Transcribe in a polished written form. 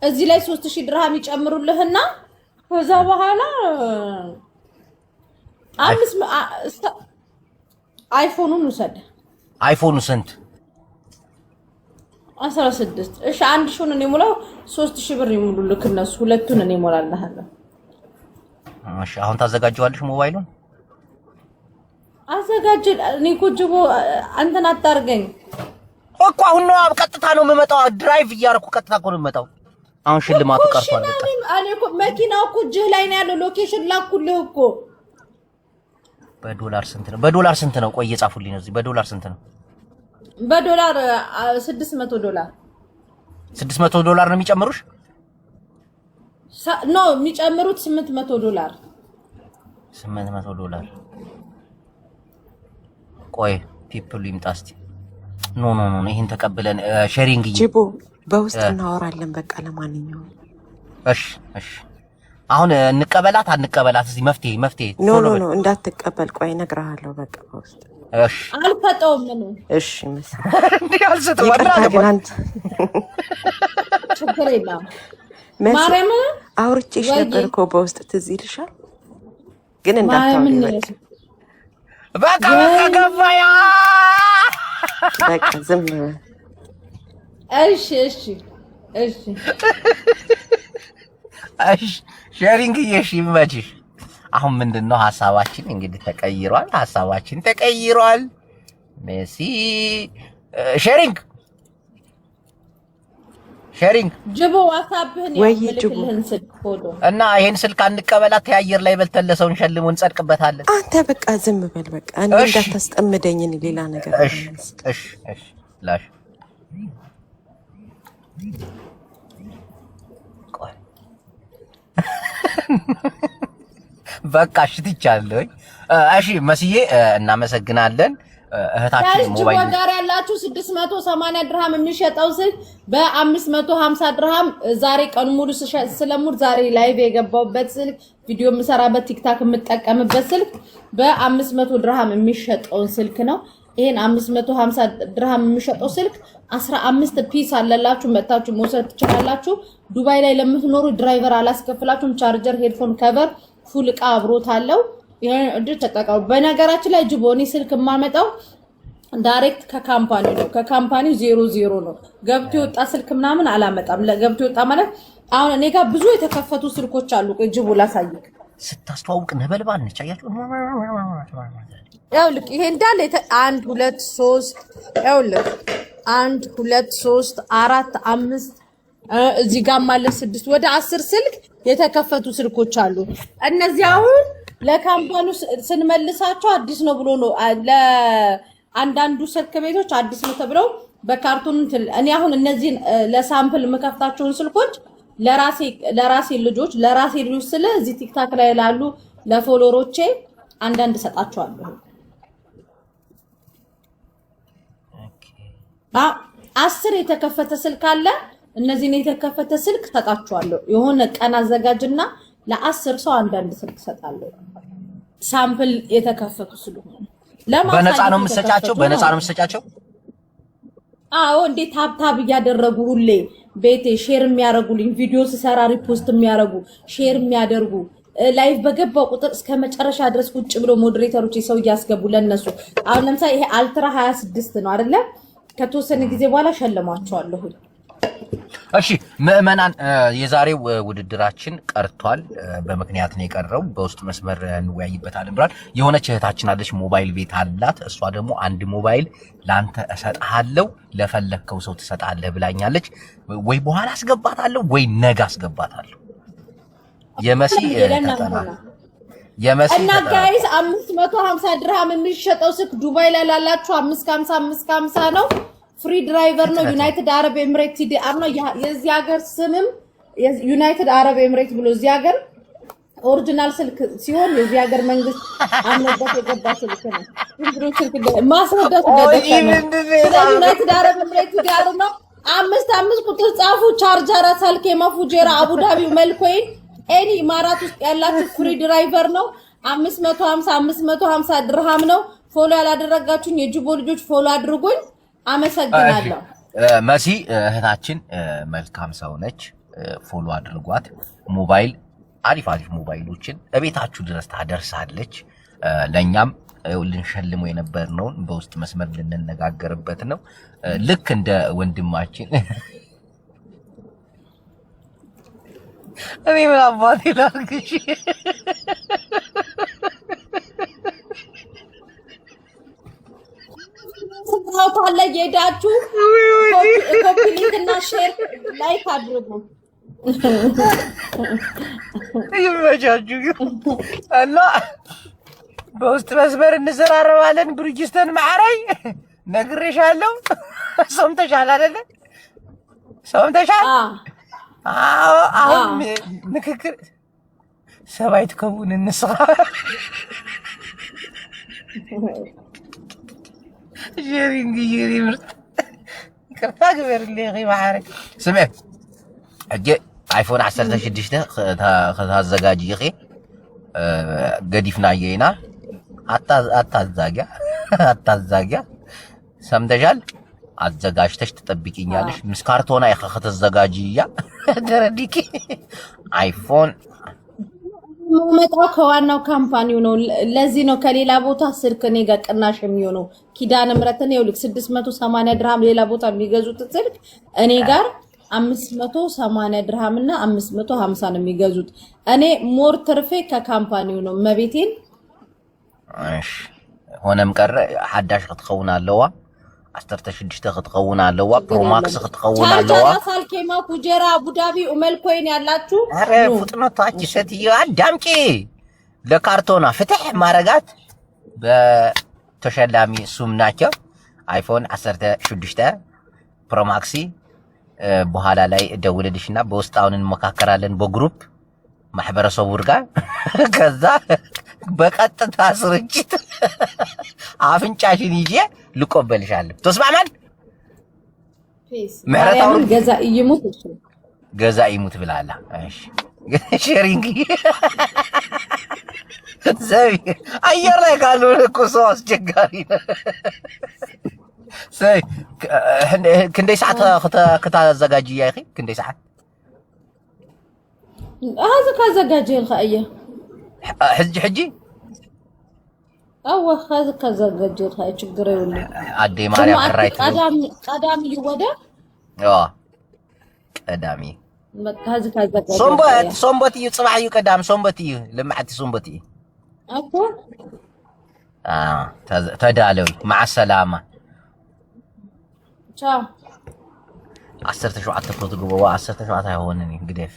እዚህ ላይ 3000 ድርሃም ይጨምሩልህና ከዛ በኋላ አይፎኑን ውሰድ። አይፎኑ ስንት? 16 እሺ 1000 እኔ ሞላው 3000 ብር ይሙሉልክ እነሱ ሁለቱን እኔ ሞላልሃለሁ። እሺ አሁን ታዘጋጀዋለሽ ሞባይሉን? አዘጋጅ። እኔ ኮጅቦ አንተን አታርገኝ እኮ አሁን ነው ቀጥታ ነው የምመጣው። ድራይቭ እያደረኩ ቀጥታ እኮ ነው የምመጣው። አሁን ሽልማቱ ቀርቷል። እኔ እኮ መኪናው እኮ እጅህ ላይ ነው ያለው። ሎኬሽን ላኩልህ እኮ። በዶላር ስንት ነው? በዶላር ስንት ነው? ቆይ እየጻፉልኝ ነው እዚህ። በዶላር ስንት ነው? በዶላር $600 $600 ነው የሚጨምሩሽ? ኖ የሚጨምሩት $800 $800 ቆይ ፒፕሉ ይምጣ እስቲ። ኖ ይሄን ተቀበለን ሼሪንግ ጂቦ በውስጥ እናወራለን። በቃ ለማንኛውም እሺ አሁን እንቀበላት አንቀበላት? እዚህ መፍትሄ ኖ እንዳትቀበል። ቆይ እነግርሃለሁ። በቃ በውስጥ እሺ አልፈጠውም ነው። እሺ እንዴ አልሰጠው ወራለ ችግር የለም። ማርያም አውርቼሽ ነበር እኮ በውስጥ ትዝ ይልሻል። ግን እንዳታውቂ በቃ ገባያ። በቃ ዝም እሺ ሼሪንግ ይመችሽ። አሁን ምንድነው ሐሳባችን? እንግዲህ ተቀይሯል። ሜሲ ሼሪንግ ጅቦ ዋትስአፕህን ያመልክልህን ስልክ ፎቶ እና ይሄን ስልክ አንቀበላት። የአየር ላይ በልተን ለሰውን ሸልሞ እንጸድቅበታለን። አንተ በቃ ዝም በል በቃ። እኔ እንዳታስጠምደኝ ሌላ ነገር። እሺ ላሽ ቆይ በቃ እሺ ትቻለኝ። እሺ መስዬ እናመሰግናለን። እህታችን ሞባይል ጋር ያላችሁ 680 ድርሃም የሚሸጠው ስልክ በ550 ድርሃም ዛሬ ቀን ሙሉ ስለሙድ ዛሬ ላይቭ የገባውበት ስልክ ቪዲዮ የምሰራበት ቲክታክ የምጠቀምበት ስልክ በ500 ድርሃም የሚሸጠው ስልክ ነው። ይሄን 550 ድርሃም የሚሸጠው ስልክ 15 ፒስ አለላችሁ መጣችሁ መውሰድ ትችላላችሁ። ዱባይ ላይ ለምትኖሩ ድራይቨር አላስከፍላችሁም። ቻርጀር፣ ሄድፎን፣ ከቨር ፉል እቃ አብሮት አለው። ይሄን እድል ተጠቀሙ። በነገራችን ላይ ጅቦኒ ስልክ የማመጣው ዳይሬክት ከካምፓኒው ነው። ከካምፓኒው 00 ነው። ገብቶ የወጣ ስልክ ምናምን አላመጣም። ለገብቶ የወጣ ማለት አሁን እኔ ጋር ብዙ የተከፈቱ ስልኮች አሉ። ጅቦ ላሳይክ። ስታስተዋውቅ ነበልባል ነች። አያችሁ ያውልክ ይሄ እንዳለ 1 2 3 ያውልክ 1 2 3 4 5 እዚህ ጋር ማለት 6 ወደ 10 ስልክ የተከፈቱ ስልኮች አሉ። እነዚህ አሁን ለካምፓኒው ስንመልሳቸው አዲስ ነው ብሎ ነው። ለአንዳንዱ ስልክ ቤቶች አዲስ ነው ተብለው በካርቶን እኔ አሁን እነዚህን ለሳምፕል የምከፍታቸውን ስልኮች ለራሴ ልጆች ስለ እዚህ ቲክታክ ላይ ላሉ ለፎሎወሮቼ አንዳንድ ሰጣቸዋለሁ። 10 የተከፈተ ስልክ አለ። እነዚህን የተከፈተ ስልክ ሰጣቸዋለሁ። የሆነ ቀን አዘጋጅና ለ10 ሰው አንዳንድ ስልክ ሰጣለሁ። ሳምፕል የተከፈቱ ስለሆነ በነፃ ነው የምትሰጫቸው። አዎ እንዴት ታብታብ እያደረጉ ሁሌ ቤቴ ሼር የሚያደርጉልኝ ቪዲዮ ስሰራ ሪፖስት የሚያደርጉ ሼር የሚያደርጉ ላይቭ በገባው ቁጥር እስከ መጨረሻ ድረስ ቁጭ ብሎ ሞዴሬተሮች ሰው እያስገቡ ለነሱ አሁን ለምሳሌ ይሄ አልትራ 26 ነው አይደለ? ከተወሰነ ጊዜ በኋላ ሸልማቸዋለሁ። እሺ ምዕመናን የዛሬው ውድድራችን ቀርቷል። በምክንያት ነው የቀረው። በውስጥ መስመር እንወያይበታለን ብሏል። የሆነች እህታችን አለች ሞባይል ቤት አላት። እሷ ደግሞ አንድ ሞባይል ላንተ እሰጥሃለሁ ለፈለከው ሰው ትሰጣለህ ብላኛለች። ወይ በኋላ አስገባታለሁ ወይ ነገ አስገባታለሁ። የመሲ እና ጋይስ 550 ድርሃም የሚሸጠው ስልክ ዱባይ ላይ ላላችሁ 550 ነው። ፍሪ ድራይቨር ነው። ዩናይትድ አረብ ኤምሬት ሲዲአር ነው። የዚህ ሀገር ስምም ዩናይትድ አረብ ኤምሬት ብሎ እዚህ ሀገር ኦሪጂናል ስልክ ሲሆን የዚህ ሀገር መንግስት አምነበት የገባ ስልክ ነው። እንግዲህ ስልክ ማስረዳት ዩናይትድ አረብ ኤምሬት ሲዲአር ነው። 55 ቁጥር ጻፉ። ቻርጀር ሰልክ የማፉጀራ አቡዳቢ መልኮይን ኤኒ ኢማራት ውስጥ ያላችሁ ፍሪ ድራይቨር ነው። 550 ድርሃም ነው። ፎሎ ያላደረጋችሁኝ የጅቦ ልጆች ፎሎ አድርጉኝ። አመሰግናለሁ። መሲ እህታችን መልካም ሰው ነች። ፎሎ አድርጓት። ሞባይል አሪፍ ሞባይሎችን እቤታችሁ ድረስ ታደርሳለች። ለኛም ልንሸልመው የነበርነውን በውስጥ መስመር ልንነጋገርበት ነው። ልክ እንደ ወንድማችን እኔ ምን አባቴ ላድርግሽ? ታውቃለ የሄዳችሁ ኮፒ ሊንክ እና ሼር ላይክ አድርጉ። ይመቻችሁ እና በውስጥ መስመር እንሰራረባለን። ብሩጅስተን ማዕራይ ነግሬሻለሁ። ሰምተሻል አይደለ? ሰምተሻል? አሁን ንክክር ሰባይ ትከውን እንስራ ጀሪንግ ምርጥ ይቅርታ ግበርልኝ ማዕራይ ስምዕ እጄ አይፎን 16 ከተዘጋጅ ይኺ ገዲፍና የና አታዛጊያ ሰምተሻል? አዘጋጅተሽ ትጠብቂኛለሽ። ምስ ካርቶና ከተዘጋጅያ ደረዲኪ አይፎን መጣው ከዋናው ካምፓኒው ነው። ለዚህ ነው ከሌላ ቦታ ስልክ እኔ ጋር ቅናሽ የሚሆነው። ኪዳነ ምሕረትን ይኸውልህ 680 ድርሃም ሌላ ቦታ የሚገዙት ስልክ እኔ ጋር 580 ድርሃም እና 550 ነው የሚገዙት። እኔ ሞር ትርፌ ከካምፓኒው ነው መቤቴን። እሺ ሆነም ቀረ ሓዳሽ ክትኸውን ኣለዋ 16 ክትኸውን ኣለዋ ፕሮማክስ ክትኸውን ኣለዋ። ሳልኬማ ኩጀራ አቡዳቢ ኡመል ኮይን ያላችሁ አረ ፍጥነታች ሴትዮ አዳምጪ። ለካርቶና ፍትህ ማረጋት በተሸላሚ ሱም ናቸው። አይፎን 16 ፕሮማክሲ በኋላ ላይ ደውልልሽና በውስጣውን እንመካከራለን በግሩፕ ማህበረሰቡ ጋር ከዛ በቀጥታ ስርጭት አፍንጫሽን ይዤ ልቆበልሻለሁ። ተስማማን? ማርያም ገዛ ይሙት ብላላ። እሺ ሼሪንግ ዘይ አየር ላይ ካልሆነ እኮ ሰው አስቸጋሪ ነው። ሰይ ክንደይ ሰዓት ከተዘጋጅ ያኺ ክንደይ ሰዓት هذا كزجاجي الخايه حجي هذا كزجاجي الخايه ችግር የለም። አዴ ማርያም ከራይት ቀዳሚ ይወደ ቀዳሚ በቃ هذا كزجاجي ሶምበት ይጽባህ ይቀዳም ሶምበት ለማዕቲ ሶምበት አኮ ተዳለው مع السلامه ቻው 17 ፎቶ ገበዋ 17 አይሆንኝ እንግዲህ